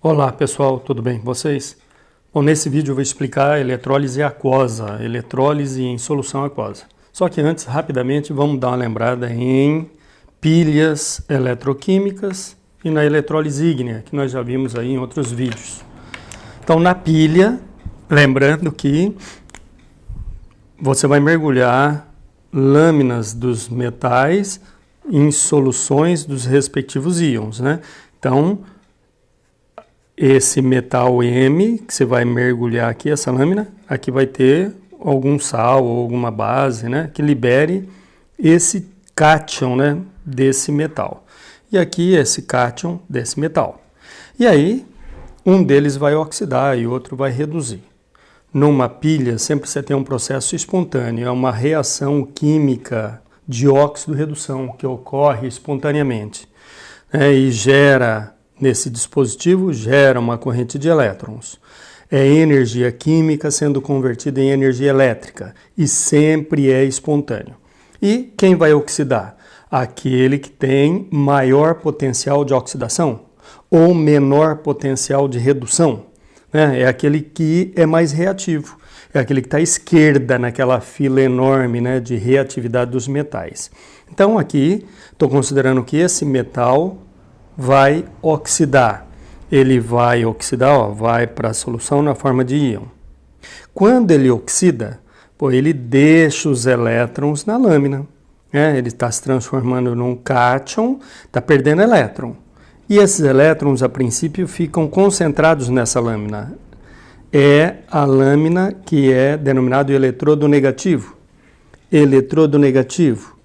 Olá pessoal, tudo bem com vocês? Bom, nesse vídeo eu vou explicar a eletrólise aquosa, eletrólise em solução aquosa. Só que antes, rapidamente, vamos dar uma lembrada em pilhas eletroquímicas e na eletrólise ígnea, que nós já vimos aí em outros vídeos. Então, na pilha, lembrando que você vai mergulhar lâminas dos metais em soluções dos respectivos íons, né? Então, esse metal M, que você vai mergulhar aqui, essa lâmina, aqui vai ter algum sal ou alguma base, né, que libere esse cátion, né, desse metal. E aqui esse cátion desse metal. E aí, um deles vai oxidar e outro vai reduzir. Numa pilha, sempre você tem um processo espontâneo, é uma reação química de óxido-redução que ocorre espontaneamente, né, e gera... Nesse dispositivo gera uma corrente de elétrons. É energia química sendo convertida em energia elétrica e sempre é espontâneo. E quem vai oxidar? Aquele que tem maior potencial de oxidação ou menor potencial de redução, né? É aquele que é mais reativo. É aquele que está à esquerda naquela fila enorme, né, de reatividade dos metais. Então aqui estou considerando que esse metal vai oxidar. Ele vai oxidar, ó, vai para a solução na forma de íon. Quando ele oxida, ele deixa os elétrons na lâmina, né? Ele está se transformando num cátion, está perdendo elétron. E esses elétrons, a princípio, ficam concentrados nessa lâmina. É a lâmina que é denominado eletrodo negativo. Eletrodo negativo,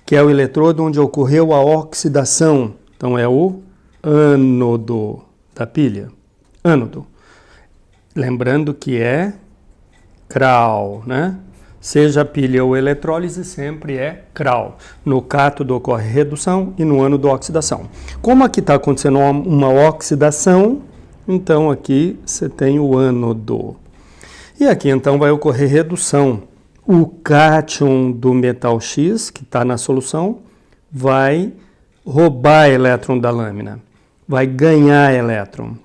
que é o eletrodo onde ocorreu a oxidação. Então, é o ânodo da pilha. Ânodo. Lembrando que é CRAL, né? Seja a pilha ou eletrólise, sempre é CRAL. No cátodo ocorre redução e no ânodo oxidação. Como aqui está acontecendo uma oxidação, então aqui você tem o ânodo. E aqui então vai ocorrer redução. O cátion do metal X, que está na solução, vai roubar elétron da lâmina, vai ganhar elétron,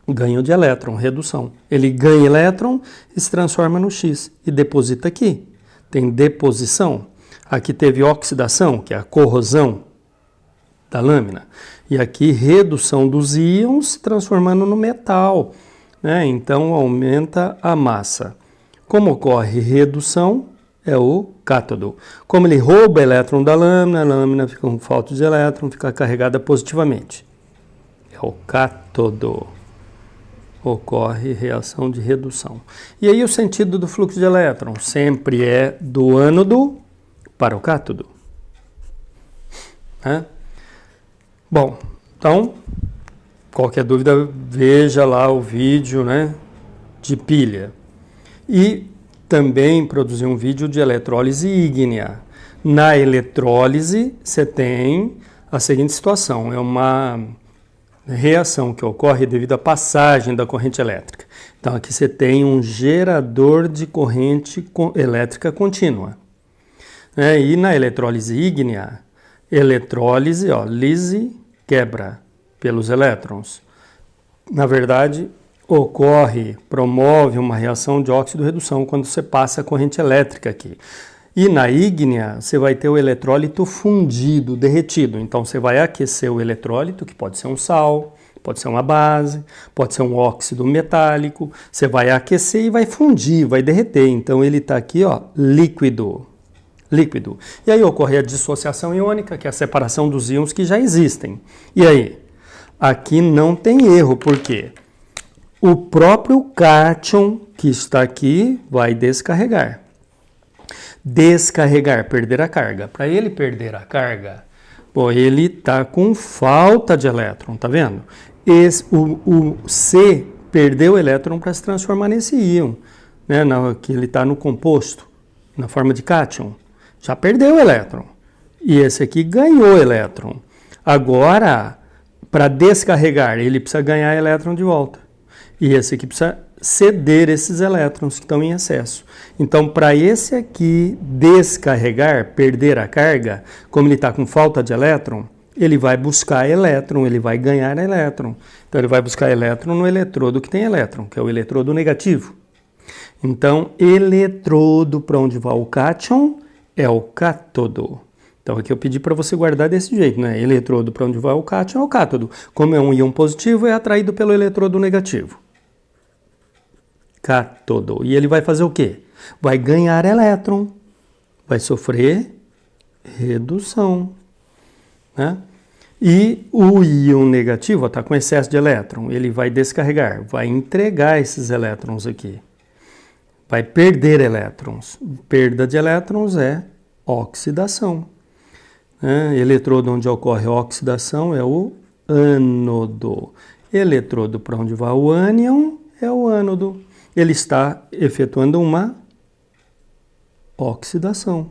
ganho de elétron, redução. Ele ganha elétron e se transforma no X e deposita aqui. Tem deposição. Aqui teve oxidação, que é a corrosão da lâmina. E aqui redução dos íons se transformando no metal, né? Então aumenta a massa. Como ocorre redução? É o cátodo. Como ele rouba elétron da lâmina, a lâmina fica com falta de elétron, fica carregada positivamente. É o cátodo. Ocorre reação de redução. E aí o sentido do fluxo de elétron sempre é do ânodo para o cátodo. Né? Bom, então, qualquer dúvida, veja lá o vídeo, né, de pilha. E também produzi um vídeo de eletrólise ígnea. Na eletrólise, você tem a seguinte situação, é uma reação que ocorre devido à passagem da corrente elétrica. Então, aqui você tem um gerador de corrente elétrica contínua. E na eletrólise ígnea, eletrólise, ó, lise, quebra pelos elétrons. Na verdade, promove uma reação de óxido-redução quando você passa a corrente elétrica aqui. E na ígnea, você vai ter o eletrólito fundido, derretido. Então, você vai aquecer o eletrólito, que pode ser um sal, pode ser uma base, pode ser um óxido metálico. Você vai aquecer e vai fundir, vai derreter. Então, ele está aqui, ó, líquido. Líquido. E aí ocorre a dissociação iônica, que é a separação dos íons que já existem. E aí? Aqui não tem erro, por quê? O próprio cátion que está aqui vai descarregar. Descarregar, perder a carga. Para ele perder a carga, ele está com falta de elétron, tá vendo? O C perdeu o elétron para se transformar nesse íon, né, que ele está no composto, na forma de cátion. Já perdeu o elétron. E esse aqui ganhou elétron. Agora, para descarregar, ele precisa ganhar elétron de volta. E esse aqui precisa ceder esses elétrons que estão em excesso. Então, para esse aqui descarregar, perder a carga, como ele está com falta de elétron, ele vai buscar elétron, ele vai ganhar elétron. Então ele vai buscar elétron no eletrodo que tem elétron, que é o eletrodo negativo. Então, eletrodo para onde vai o cátion é o cátodo. Então aqui eu pedi para você guardar desse jeito, né? Eletrodo para onde vai o cátion é o cátodo. Como é um íon positivo, é atraído pelo eletrodo negativo. Cátodo. E ele vai fazer o quê? Vai ganhar elétron. Vai sofrer redução, né? E o íon negativo está com excesso de elétron. Ele vai descarregar, vai entregar esses elétrons aqui. Vai perder elétrons. Perda de elétrons é oxidação. Eletrodo onde ocorre oxidação é o ânodo. Eletrodo para onde vai o ânion é o ânodo. Ele está efetuando uma oxidação.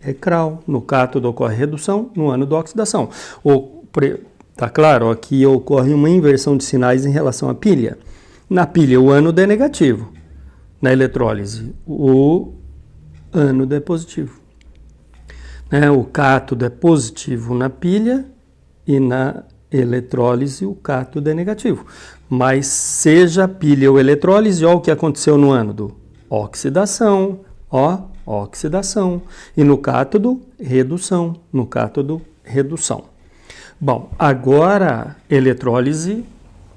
É CRAL. No cátodo ocorre redução, no ânodo oxidação. Tá claro, aqui ocorre uma inversão de sinais em relação à pilha. Na pilha o ânodo é negativo. Na eletrólise o ânodo é positivo. O cátodo é positivo na pilha e na eletrólise o cátodo é negativo. Mas seja a pilha ou eletrólise, olha o que aconteceu no ânodo. Oxidação, oxidação. E no cátodo, redução. No cátodo, redução. Bom, agora eletrólise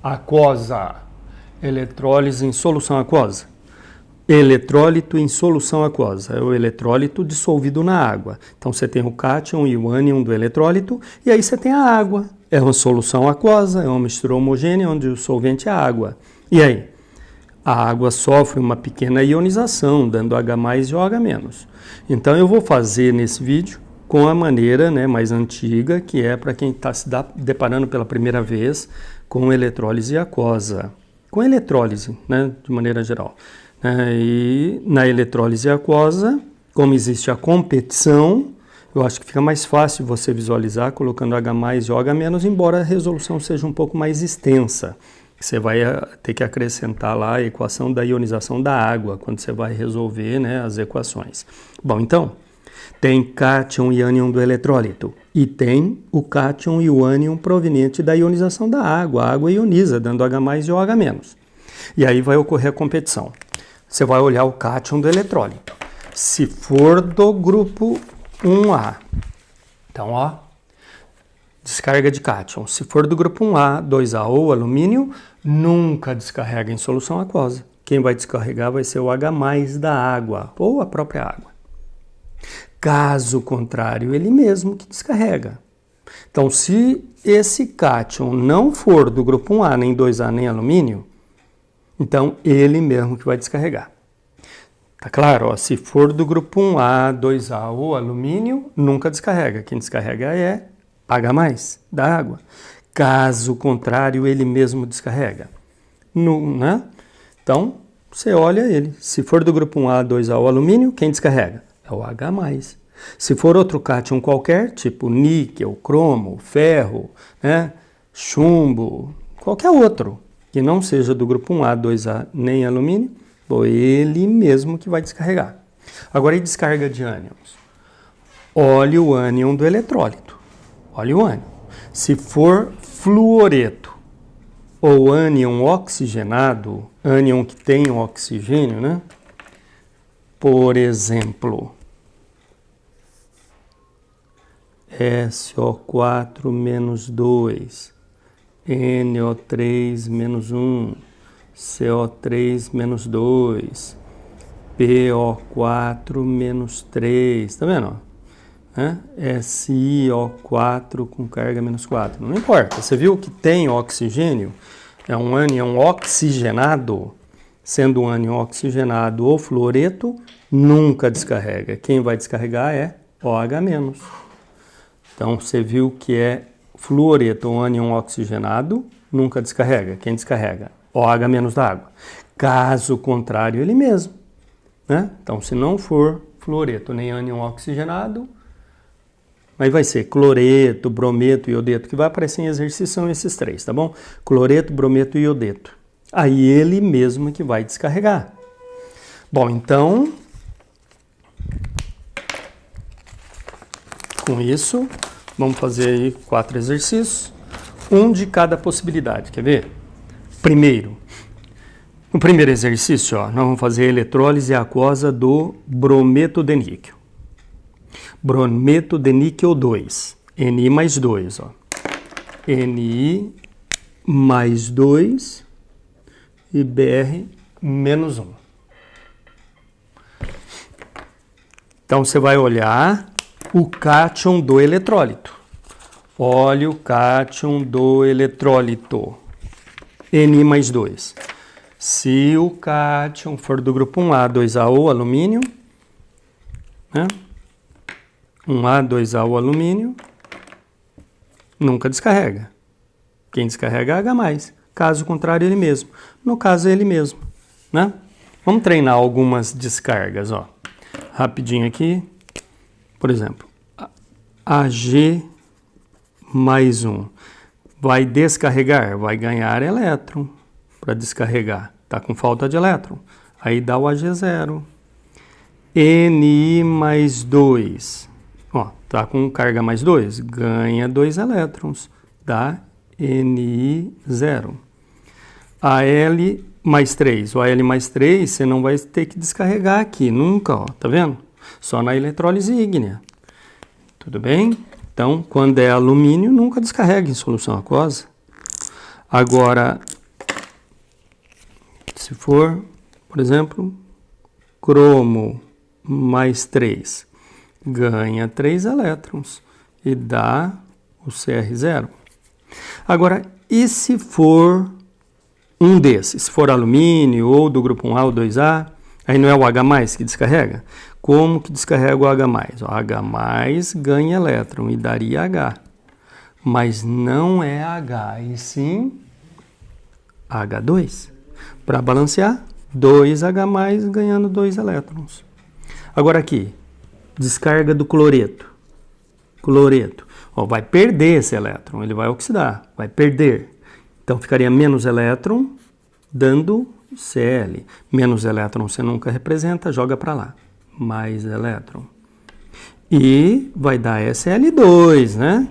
aquosa. Eletrólise em solução aquosa. Eletrólito em solução aquosa. É o eletrólito dissolvido na água. Então você tem o cátion e o ânion do eletrólito e aí você tem a água. É uma solução aquosa, é uma mistura homogênea onde o solvente é a água. E aí? A água sofre uma pequena ionização, dando H+ e OH-. Então eu vou fazer nesse vídeo com a maneira mais antiga, que é para quem está se deparando pela primeira vez com eletrólise aquosa. Com eletrólise, de maneira geral. E na eletrólise aquosa, como existe a competição, eu acho que fica mais fácil você visualizar colocando H+ e OH-, embora a resolução seja um pouco mais extensa. Você vai ter que acrescentar lá a equação da ionização da água, quando você vai resolver as equações. Bom, então, tem cátion e ânion do eletrólito. E tem o cátion e o ânion proveniente da ionização da água. A água ioniza, dando H+ e OH-. E aí vai ocorrer a competição. Você vai olhar o cátion do eletrólito. Se for do grupo 1A, então, descarga de cátion. Se for do grupo 1A, 2A ou alumínio, nunca descarrega em solução aquosa. Quem vai descarregar vai ser o H+ da água, ou a própria água. Caso contrário, ele mesmo que descarrega. Então, se esse cátion não for do grupo 1A, nem 2A, nem alumínio, então ele mesmo que vai descarregar. Tá claro? Se for do grupo 1A, 2A ou alumínio, nunca descarrega. Quem descarrega é H+ da água. Caso contrário, ele mesmo descarrega. Então, você olha ele. Se for do grupo 1A, 2A ou alumínio, quem descarrega? É o H+. Se for outro cátion qualquer, tipo níquel, cromo, ferro, chumbo, qualquer outro, que não seja do grupo 1A, 2A nem alumínio, ele mesmo que vai descarregar. Agora, e descarga de ânions? Olhe o ânion do eletrólito. Olhe o ânion. Se for fluoreto ou ânion oxigenado, ânion que tem oxigênio, por exemplo, SO4-2, NO3-1, CO3-2, PO4-3, tá vendo? SiO4 com carga -4, não importa. Você viu que tem oxigênio? É um ânion oxigenado. Sendo um ânion oxigenado ou fluoreto, nunca descarrega. Quem vai descarregar é OH-. Então, você viu que é fluoreto ou ânion oxigenado, nunca descarrega. Quem descarrega? OH- da água. Caso contrário, ele mesmo. Então, se não for fluoreto nem ânion oxigenado, aí vai ser cloreto, brometo, iodeto, que vai aparecer em exercício são esses três, tá bom? Cloreto, brometo e iodeto. Aí ele mesmo que vai descarregar. Bom, então, com isso, vamos fazer aí 4 exercícios. um de cada possibilidade, quer ver? Primeiro, no primeiro exercício, ó, nós vamos fazer a eletrólise aquosa do brometo de níquel. Brometo de níquel 2, Ni mais 2, ó. Ni mais 2 e Br menos 1. Então, você vai olhar o cátion do eletrólito. Olha o cátion do eletrólito. Ni mais 2. Se o cátion for do grupo 1A, 2A ou alumínio, né? 1A, 2A ou alumínio, nunca descarrega. Quem descarrega é H+. Caso contrário, ele mesmo. No caso, é ele mesmo, né? Vamos treinar algumas descargas, ó. Rapidinho aqui. Por exemplo, Ag mais 1. Vai descarregar? Vai ganhar elétron para descarregar. Está com falta de elétron. Aí dá o Ag0. Ni mais 2. Ó, tá com carga mais 2. Ganha 2 elétrons. Dá Ni0. Al mais 3. O Al mais 3 você não vai ter que descarregar aqui. Nunca, ó. Tá vendo? Só na eletrólise ígnea. Tudo bem? Então, quando é alumínio, nunca descarrega em solução aquosa. Agora, se for, por exemplo, cromo mais 3, ganha 3 elétrons e dá o Cr0. Agora, e se for um desses? Se for alumínio ou do grupo 1A ou 2A, aí não é o H+ que descarrega? Como que descarrega o H+? O H+ ganha elétron e daria H. Mas não é H, e sim H2. Para balancear, 2H+ ganhando 2 elétrons. Agora aqui, descarga do cloreto. Cloreto. Ó, vai perder esse elétron, ele vai oxidar, vai perder. Então ficaria menos elétron, dando Cl. Menos elétron você nunca representa, joga para lá. Mais elétron. E vai dar Sl2, né?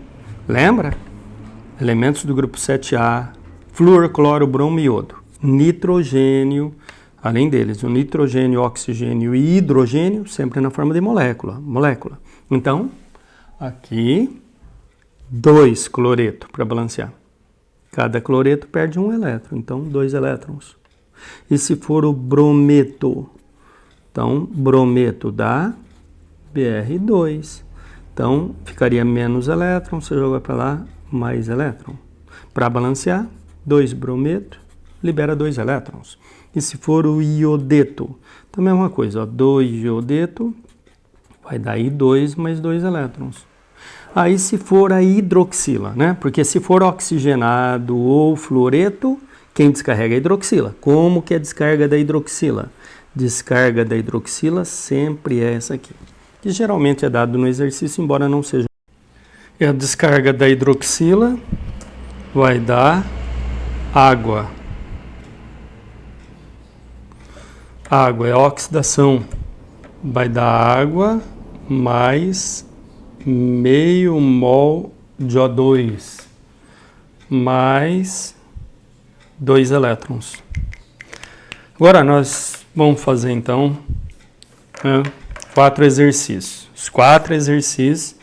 Lembra? Elementos do grupo 7A, flúor, cloro, bromo e iodo. Nitrogênio, além deles, o nitrogênio, oxigênio e hidrogênio, sempre na forma de molécula. Então, aqui, 2 cloreto para balancear. Cada cloreto perde 1 elétron, então 2 elétrons. E se for o brometo? Então, brometo dá Br2. Então, ficaria menos elétron, você joga para lá, mais elétron. Para balancear, 2 brometo, libera 2 elétrons. E se for o iodeto? Também é uma coisa, ó, 2 iodeto, vai dar I2 mais 2 elétrons. Aí se for a hidroxila, né? Porque se for oxigenado ou fluoreto, quem descarrega é a hidroxila. Como que é a descarga da hidroxila? Descarga da hidroxila sempre é essa aqui, que geralmente é dado no exercício, embora não seja. E a descarga da hidroxila vai dar água. Água é oxidação. Vai dar água mais meio mol de O2 mais 2 elétrons. Agora nós vamos fazer então 4 exercícios. Os 4 exercícios,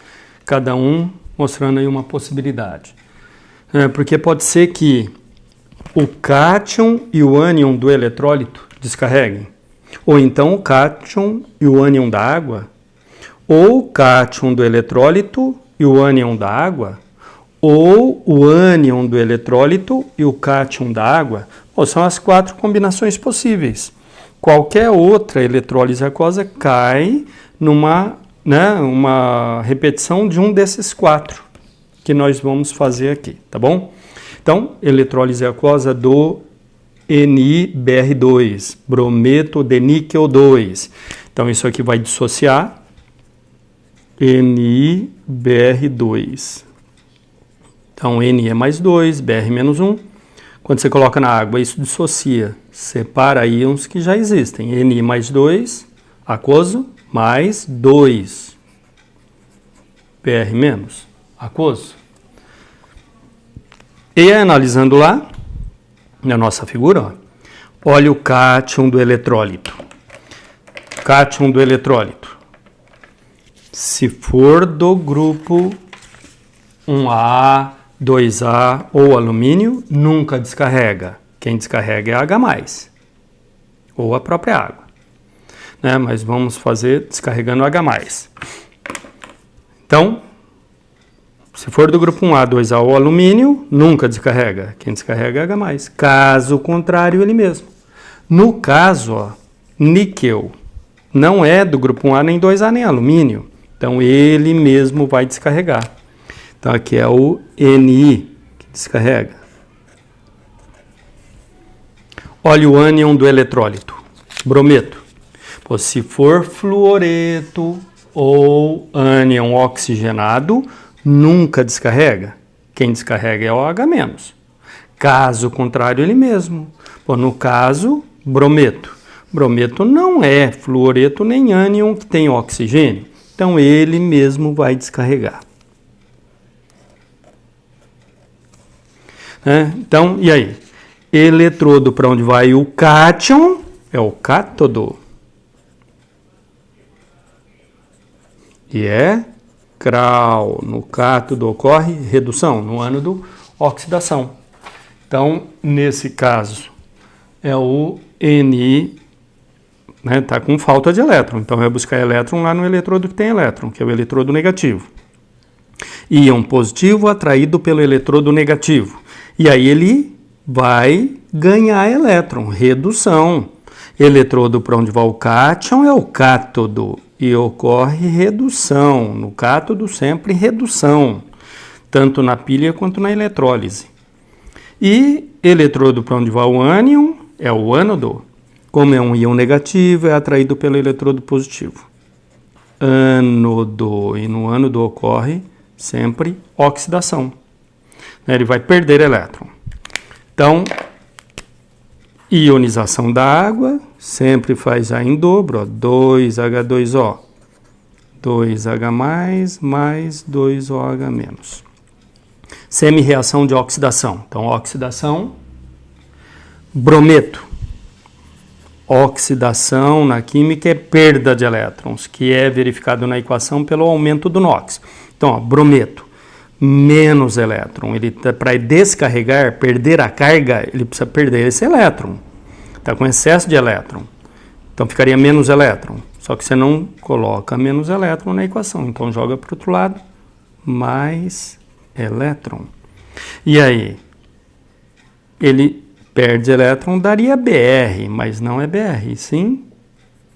cada um mostrando aí uma possibilidade. Porque pode ser que o cátion e o ânion do eletrólito descarreguem. Ou então o cátion e o ânion da água. Ou o cátion do eletrólito e o ânion da água. Ou o ânion do eletrólito e o cátion da água. São as 4 combinações possíveis. Qualquer outra eletrólise aquosa cai numa uma repetição de um desses 4 que nós vamos fazer aqui, tá bom? Então, eletrólise aquosa do NiBr2, brometo de níquel 2. Então, isso aqui vai dissociar NiBr2. Então, N é mais 2, Br menos 1. Quando você coloca na água, isso dissocia, separa íons que já existem. Ni mais 2, aquoso, mais 2. Br menos, aquoso. E analisando lá, na nossa figura, ó, olha o cátion do eletrólito. Cátion do eletrólito. Se for do grupo 1A, 2A ou alumínio, nunca descarrega. Quem descarrega é H+, ou a própria água. Né? Mas vamos fazer descarregando H+. Então, se for do grupo 1A, 2A ou alumínio, nunca descarrega. Quem descarrega é H+. Caso contrário, ele mesmo. No caso, ó, níquel não é do grupo 1A, nem 2A, nem alumínio. Então, ele mesmo vai descarregar. Então, aqui é o Ni que descarrega. Olha o ânion do eletrólito. Brometo. Pô, se for fluoreto ou ânion oxigenado, nunca descarrega. Quem descarrega é o H-. Caso contrário, ele mesmo. Pô, no caso, brometo. Brometo não é fluoreto nem ânion que tem oxigênio. Então, ele mesmo vai descarregar. Então, e aí? Eletrodo para onde vai o cátion é o cátodo. E é CRAL. No cátodo ocorre redução, no ânodo, oxidação. Então, nesse caso, é o Ni, né, tá com falta de elétron. Então, vai buscar elétron lá no eletrodo que tem elétron, que é o eletrodo negativo. Íon positivo atraído pelo eletrodo negativo. E aí ele vai ganhar elétron, redução. Eletrodo para onde vai o cátion é o cátodo. E ocorre redução. No cátodo, sempre redução. Tanto na pilha quanto na eletrólise. E eletrodo para onde vai o ânion é o ânodo. Como é um íon negativo, é atraído pelo eletrodo positivo. Ânodo. E no ânodo ocorre sempre oxidação. Ele vai perder elétron. Então, ionização da água sempre faz A em dobro, ó, 2H2O. 2H+, mais 2OH-. Semi-reação de oxidação. Então, oxidação, brometo. Oxidação na química é perda de elétrons, que é verificado na equação pelo aumento do NOx. Então, ó, brometo, menos elétron. Ele para descarregar, perder a carga, ele precisa perder esse elétron. Está com excesso de elétron. Então, ficaria menos elétron. Só que você não coloca menos elétron na equação. Então, joga para o outro lado, mais elétron. E aí? Ele perde elétron, daria Br, mas não é Br, sim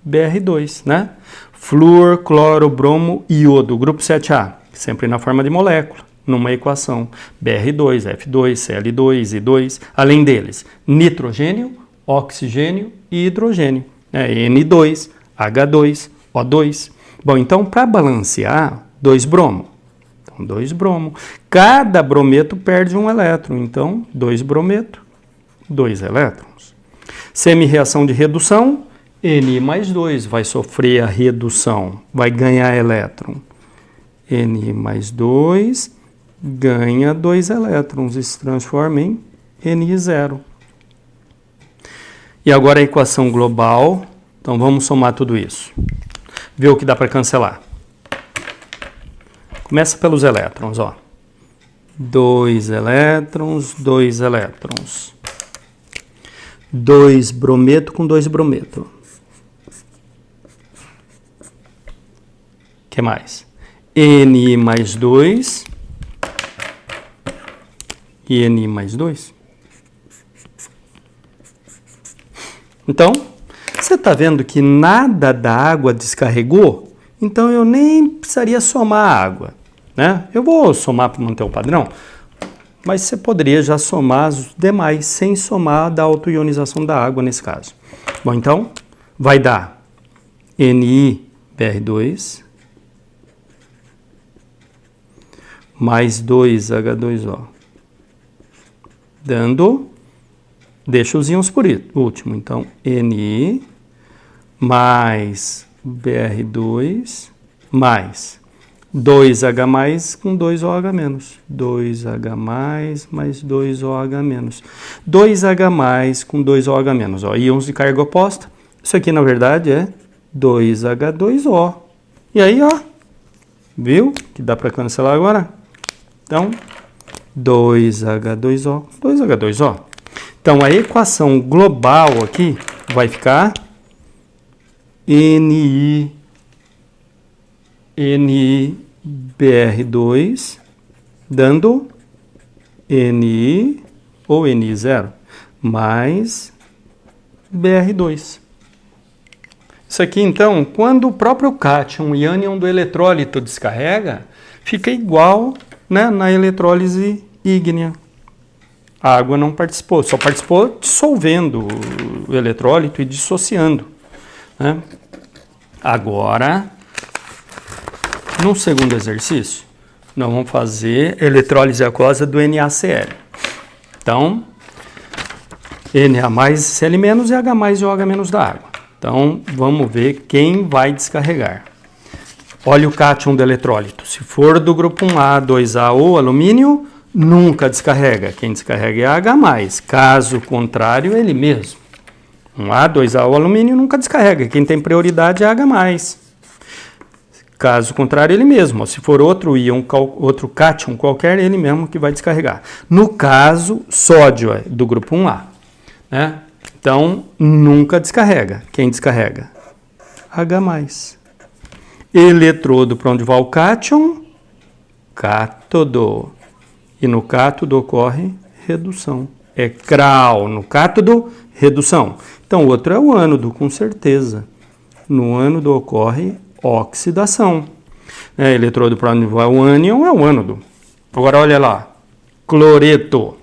Br2, né? Flúor, cloro, bromo, iodo, grupo 7A, sempre na forma de molécula, numa equação. Br2, F2, Cl2, I2, além deles, nitrogênio, oxigênio e hidrogênio. N2, H2, O2. Bom, então, para balancear, 2 bromo. Então, 2 bromo. Cada brometo perde um elétron. Então, 2 brometo, 2 elétrons. Semi-reação de redução, Ni mais 2 vai sofrer a redução, vai ganhar elétron. Ni mais 2 ganha 2 elétrons e se transforma em Ni0. E agora a equação global. Então vamos somar tudo isso. Ver o que dá para cancelar. Começa pelos elétrons, ó. 2 elétrons, 2 elétrons. 2 brometo com 2 brometo. O que mais? Ni mais 2 e Ni mais 2. Então, você está vendo que nada da água descarregou? Então, eu nem precisaria somar a água, né? Eu vou somar para manter o padrão, mas você poderia já somar os demais sem somar da autoionização da água nesse caso. Bom, então, vai dar NiBr2 mais 2H2O, dando, deixa os íons por último, então Ni mais Br2 mais 2H com 2OH-. 2H mais 2OH-. 2H com 2OH-. Ó, íons de carga oposta. Isso aqui, na verdade, é 2H2O. E aí, ó, viu que dá para cancelar agora? Então, 2H2O, 2H2O. Então, a equação global aqui vai ficar NiBr2 dando Ni ou Ni0 mais Br2. Isso aqui, então, quando o próprio cátion e ânion do eletrólito descarrega, fica igual, né, na eletrólise ígnea. A água não participou, só participou dissolvendo o eletrólito e dissociando, né? Agora, no segundo exercício, nós vamos fazer eletrólise aquosa do NaCl. Então, Na mais Cl- e H mais e OH- da água. Então, vamos ver quem vai descarregar. Olha o cátion do eletrólito. Se for do grupo 1A, 2A ou alumínio, nunca descarrega. Quem descarrega é H+. Caso contrário, ele mesmo. 1A, 2A ou alumínio nunca descarrega. Quem tem prioridade é H+. Caso contrário, ele mesmo. Se for outro íon, outro cátion qualquer, ele mesmo que vai descarregar. No caso, sódio é do grupo 1A, né? Então, nunca descarrega. Quem descarrega? H+. Eletrodo para onde vai o cátion? Cátodo. E no cátodo ocorre redução. É CRAL. No cátodo, redução. Então, o outro é o ânodo, com certeza. No ânodo ocorre oxidação. Eletrodo para onde vai o ânion é o ânodo. Agora, olha lá. Cloreto.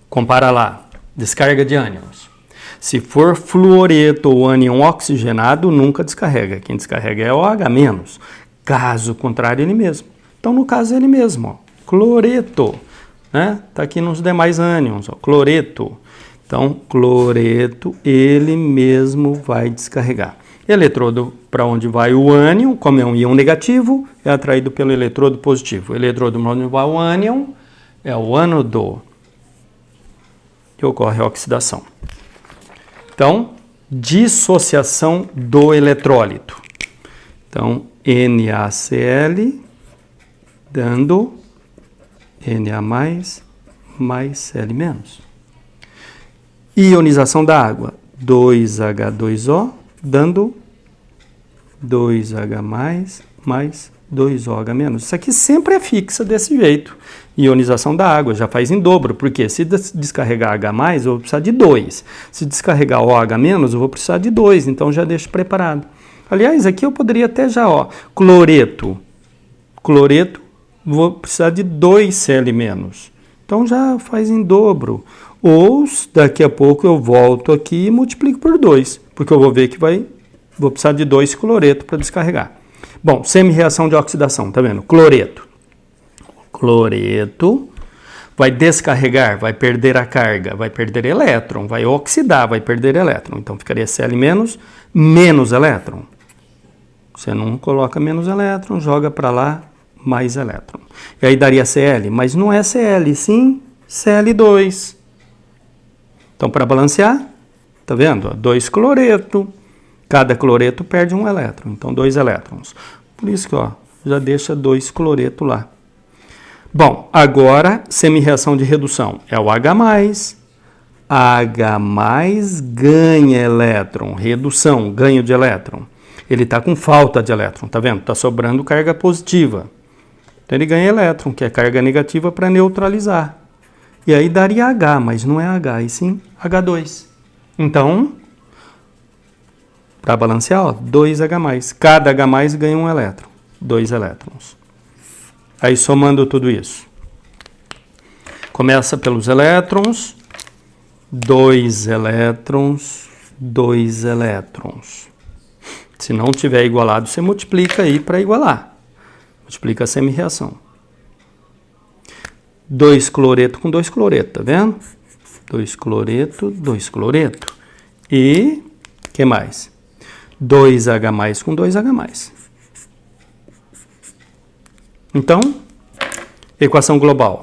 Compara lá. Descarga de ânions. Se for fluoreto ou ânion oxigenado, nunca descarrega. Quem descarrega é o OH-. Caso contrário, ele mesmo. Então, no caso, é ele mesmo. Ó. Cloreto. Né? Tá aqui nos demais ânions. Ó. Cloreto. Então, cloreto, ele mesmo vai descarregar. Eletrodo para onde vai o ânion, como é um íon negativo, é atraído pelo eletrodo positivo. Eletrodo para onde vai o ânion é o ânodo, que ocorre a oxidação. Então, dissociação do eletrólito. Então, NaCl dando Na mais Cl-. Ionização da água. 2H2O dando 2H mais 2OH-. Isso aqui sempre é fixa desse jeito. Ionização da água, já faz em dobro, porque se descarregar H+, eu vou precisar de 2. Se descarregar OH-, eu vou precisar de 2, então já deixo preparado. Aliás, aqui eu poderia até já, ó, cloreto, vou precisar de 2 Cl-. Então já faz em dobro. Ou daqui a pouco eu volto aqui e multiplico por 2, porque eu vou ver que vou precisar de 2 cloreto para descarregar. Bom, semi-reação de oxidação, tá vendo? Cloreto vai descarregar, vai perder a carga, vai perder elétron, vai oxidar, vai perder elétron. Então ficaria Cl- menos elétron. Você não coloca menos elétron, joga para lá mais elétron. E aí daria Cl, mas não é Cl, sim Cl2. Então, para balancear, tá vendo? 2 cloreto. Cada cloreto perde um elétron. Então, 2 elétrons. Por isso que, ó, já deixa 2 cloreto lá. Bom, agora, semi-reação de redução. É o H+. H+ ganha elétron. Redução, ganho de elétron. Ele está com falta de elétron, tá vendo? Está sobrando carga positiva. Então, ele ganha elétron, que é carga negativa, para neutralizar. E aí daria H, mas não é H, e sim H2. Então, para balancear, ó, 2H+. Cada H+ ganha um elétron. 2 elétrons. Aí, somando tudo isso. Começa pelos elétrons. 2 elétrons. 2 elétrons. Se não tiver igualado, você multiplica aí para igualar. Multiplica a semi-reação. 2 cloreto com 2 cloreto, tá vendo? 2 cloreto, 2 cloreto. E, o que mais? 2H+ com 2H+. Então, equação global,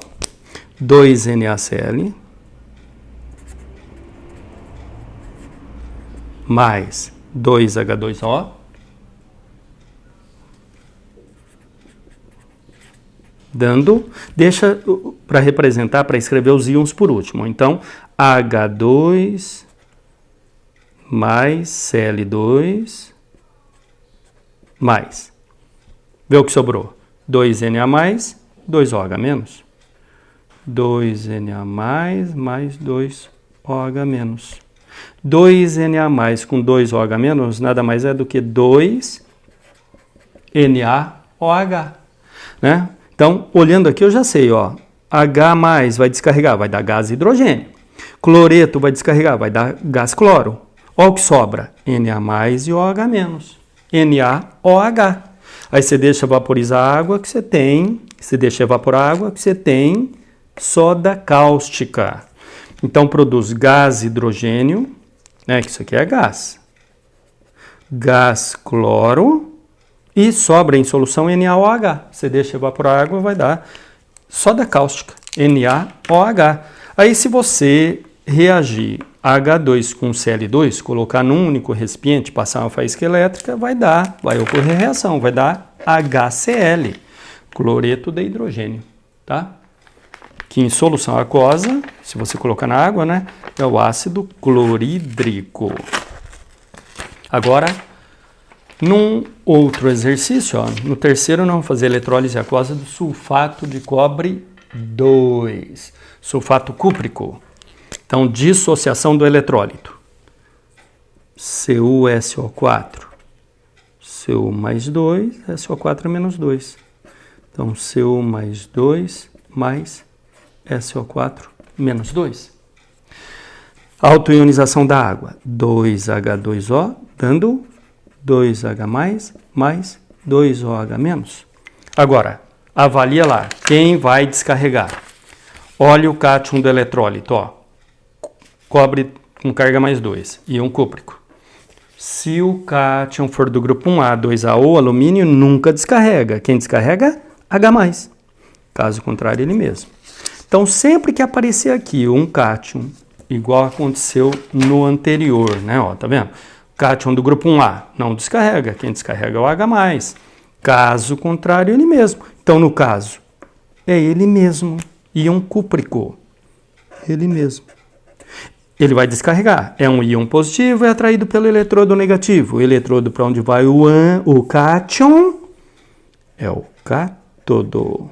2NaCl mais 2H2O dando, deixa para representar, para escrever os íons por último. Então, H2 mais Cl2 mais. Vê o que sobrou? 2Na mais 2OH menos. 2Na mais 2OH menos. 2Na mais com 2OH menos nada mais é do que 2NaOH, né? Então, olhando aqui eu já sei, ó, H mais vai descarregar, vai dar gás hidrogênio. Cloreto vai descarregar, vai dar gás cloro. Olha o que sobra, Na mais e OH menos. NaOH. Aí você deixa vaporizar a água que você tem, você deixa evaporar a água que você tem soda cáustica. Então produz gás hidrogênio, né, que isso aqui é gás. Gás cloro e sobra em solução NaOH. Você deixa evaporar a água, vai dar soda cáustica, NaOH. Aí se você reagir H2 com Cl2, colocar num único recipiente, passar uma faísca elétrica, vai ocorrer reação, vai dar HCl, cloreto de hidrogênio, tá? Que em solução aquosa, se você colocar na água, né, é o ácido clorídrico. Agora, num outro exercício, ó, no terceiro, nós vamos fazer eletrólise aquosa do sulfato de cobre 2, sulfato cúprico. Então, dissociação do eletrólito. CuSO4. Cu mais 2, SO4 menos 2. Então, Cu mais 2 mais SO4 menos 2. Autoionização da água. 2H2O, dando 2H mais 2OH menos. Agora, avalia lá. Quem vai descarregar? Olha o cátion do eletrólito, ó. Cobre com carga mais 2, íon cúprico. Se o cátion for do grupo 1A, 2AO, alumínio nunca descarrega. Quem descarrega? H+. Caso contrário, ele mesmo. Então, sempre que aparecer aqui um cátion, igual aconteceu no anterior, né? Ó, tá vendo? Cátion do grupo 1A não descarrega. Quem descarrega é o H+. Caso contrário, ele mesmo. Então, no caso, é ele mesmo. Íon cúprico. Ele mesmo. Ele vai descarregar. É um íon positivo e é atraído pelo eletrodo negativo. O eletrodo para onde vai o cátion é o cátodo.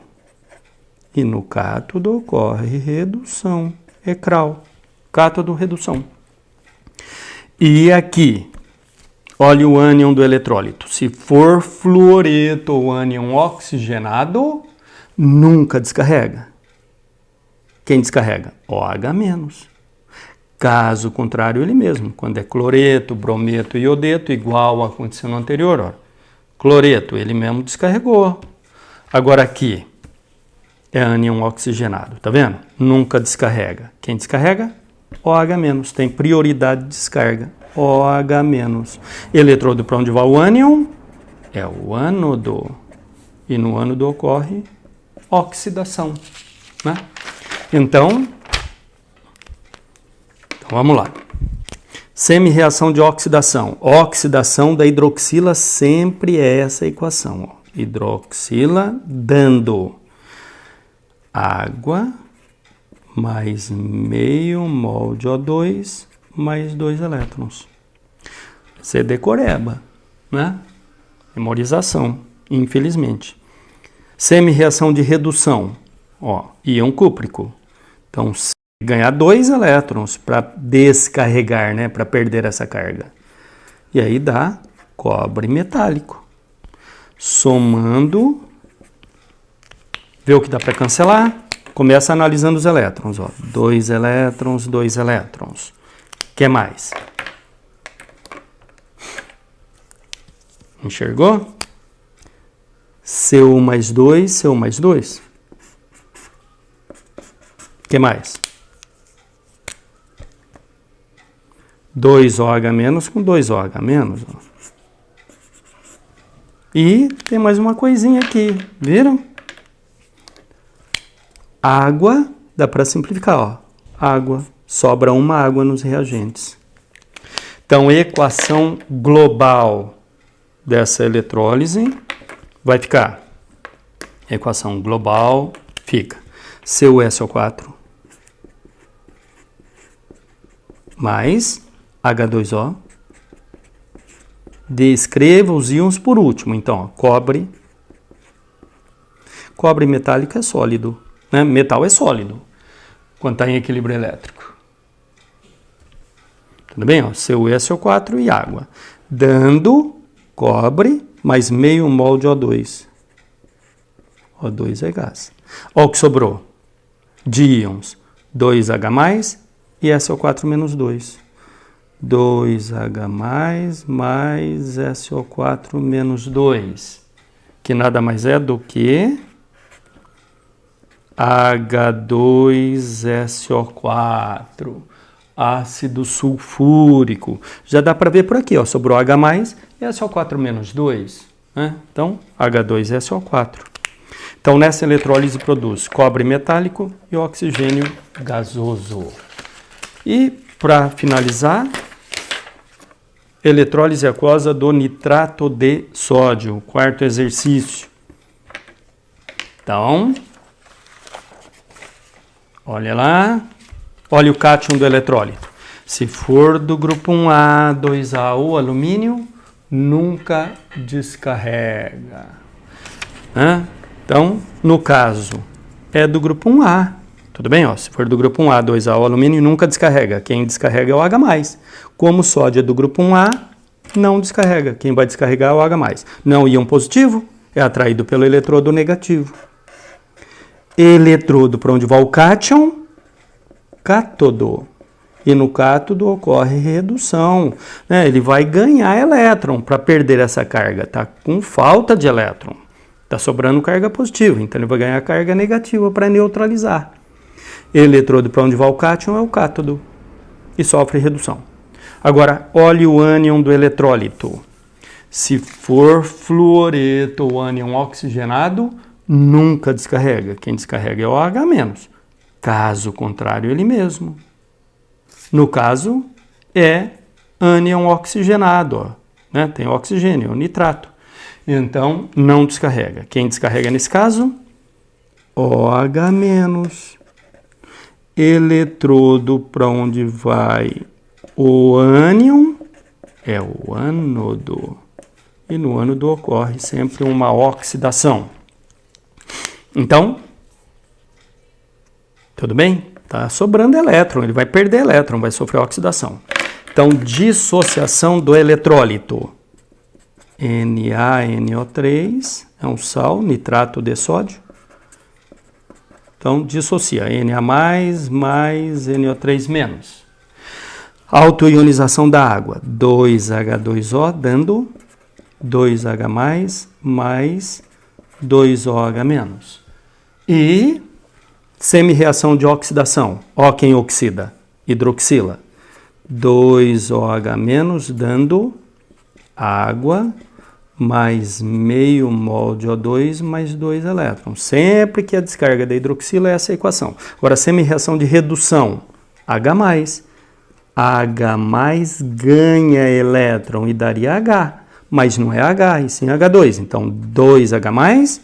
E no cátodo ocorre redução. Ecral. Cátodo, redução. E aqui, olha o ânion do eletrólito. Se for fluoreto ou ânion oxigenado, nunca descarrega. Quem descarrega? OH-. Caso contrário, ele mesmo. Quando é cloreto, brometo e iodeto, igual aconteceu no anterior. Ó. Cloreto, ele mesmo descarregou. Agora aqui é ânion oxigenado, tá vendo? Nunca descarrega. Quem descarrega? OH-. Tem prioridade de descarga. OH-. Eletrodo para onde vai o ânion? É o ânodo. E no ânodo ocorre oxidação, né? Então, vamos lá. Semi-reação de oxidação. Oxidação da hidroxila sempre é essa equação. Ó. Hidroxila dando água mais meio mol de O2 mais 2 elétrons. Você decoreba, né? Memorização, infelizmente. Semi-reação de redução. Ó, íon cúprico. Então, ganhar 2 elétrons para descarregar, né, para perder essa carga. E aí dá cobre metálico. Somando, vê o que dá para cancelar. Começa analisando os elétrons. 2 elétrons, 2 elétrons. O que mais? Enxergou? Cu mais 2, Cu mais 2. O que mais? 2OH- com 2OH-. Ó. E tem mais uma coisinha aqui, viram? Água, dá para simplificar, ó. Água, sobra uma água nos reagentes. Então, equação global dessa eletrólise vai ficar, equação global fica CuSO4 mais H2O. Descreva os íons por último. Então, ó, cobre metálico é sólido, né? Metal é sólido quando está em equilíbrio elétrico. Tudo bem? Ó, CuSO4 e água. Dando cobre mais meio mol de O2. O2 é gás. Olha o que sobrou de íons. 2H+, e SO4 menos 2. 2H+, mais SO4 menos 2. Que nada mais é do que H2SO4. Ácido sulfúrico. Já dá para ver por aqui, ó. Sobrou H+, e SO4 menos 2. Né? Então, H2SO4. Então, nessa eletrólise produz cobre metálico e oxigênio gasoso. E, para finalizar, eletrólise aquosa do nitrato de sódio, quarto exercício. Então, olha lá, olha o cátion do eletrólito. Se for do grupo 1A, 2A ou alumínio, nunca descarrega. Então, no caso, é do grupo 1A. Tudo bem? Ó, se for do grupo 1A, 2A ou alumínio, nunca descarrega. Quem descarrega é o H+. Como o sódio é do grupo 1A, não descarrega. Quem vai descarregar é o H+. Não íon positivo é atraído pelo eletrodo negativo. Eletrodo para onde vai o cátion? Cátodo. E no cátodo ocorre redução. Né? Ele vai ganhar elétron para perder essa carga. Está com falta de elétron. Está sobrando carga positiva. Então ele vai ganhar carga negativa para neutralizar. Eletrodo para onde vai o cátion é o cátodo. E sofre redução. Agora, olhe o ânion do eletrólito. Se for fluoreto ou ânion oxigenado, nunca descarrega. Quem descarrega é o OH-. Caso contrário, ele mesmo. No caso, é ânion oxigenado. Ó, né? Tem oxigênio, nitrato. Então, não descarrega. Quem descarrega nesse caso? OH-. Eletrodo para onde vai o ânion é o ânodo. E no ânodo ocorre sempre uma oxidação. Então, tudo bem? Está sobrando elétron, ele vai perder elétron, vai sofrer oxidação. Então, dissociação do eletrólito. NaNO3 é um sal, nitrato de sódio. Então, dissocia Na+, mais NO3-. Autoionização da água. 2H2O dando 2H+, mais 2OH-. E semi-reação de oxidação. Ó quem oxida? Hidroxila. 2OH- dando água mais meio mol de O2 mais 2 elétrons. Sempre que a descarga da hidroxila é essa a equação. Agora, semi-reação de redução. H+. H+ ganha elétron e daria H, mas não é H, e sim H2. Então, 2H+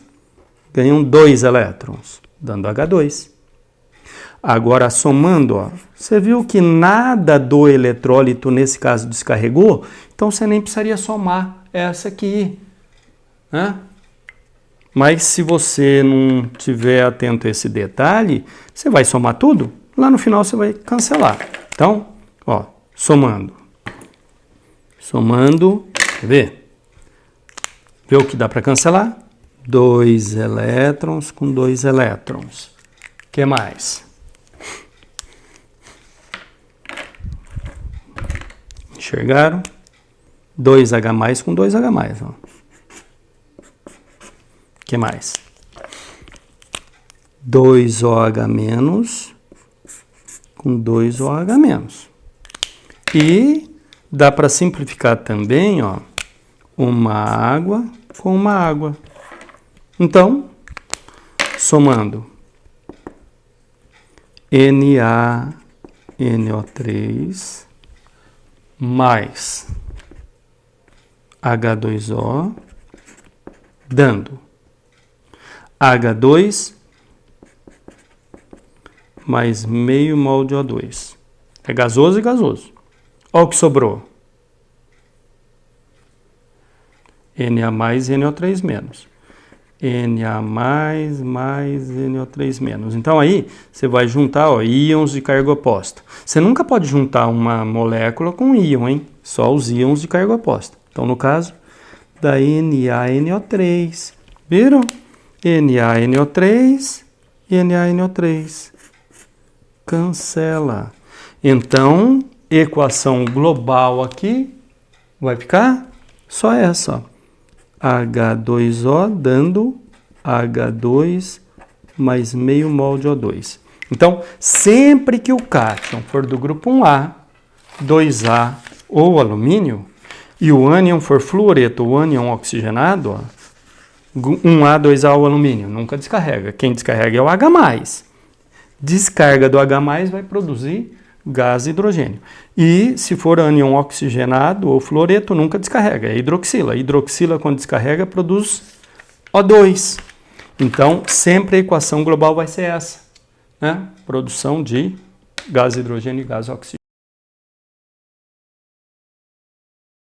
ganham 2 elétrons, dando H2. Agora, somando, ó, você viu que nada do eletrólito, nesse caso, descarregou? Então, você nem precisaria somar essa aqui. Né? Mas, se você não tiver atento a esse detalhe, você vai somar tudo, lá no final você vai cancelar. Então, ó, somando. Somando, quer ver? Vê o que dá para cancelar? 2 elétrons com 2 elétrons. O que mais? Enxergaram? 2H+ com 2H+. Ó. O que mais? 2OH- com 2OH-. E dá para simplificar também, ó, uma água com uma água. Então, somando NaNO3 mais H2O, dando H2 mais meio mol de O2. É gasoso e gasoso. Olha o que sobrou. Na mais NO3 menos. Na mais NO3 menos. Então aí você vai juntar, ó, íons de carga oposta. Você nunca pode juntar uma molécula com íon, hein? Só os íons de carga oposta. Então no caso da NaNO3. Viram? NaNO3 e NaNO3. Cancela. Então, equação global aqui vai ficar só essa, ó. H2O dando H2 mais meio mol de O2. Então, sempre que o cátion for do grupo 1A, 2A ou alumínio, e o ânion for fluoreto ou ânion oxigenado, ó, 1A, 2A ou alumínio, nunca descarrega. Quem descarrega é o H+. Descarga do H+, vai produzir gás hidrogênio. E se for ânion oxigenado ou fluoreto, nunca descarrega, é hidroxila. Hidroxila, quando descarrega, produz O2. Então, sempre a equação global vai ser essa, né? Produção de gás hidrogênio e gás oxigênio.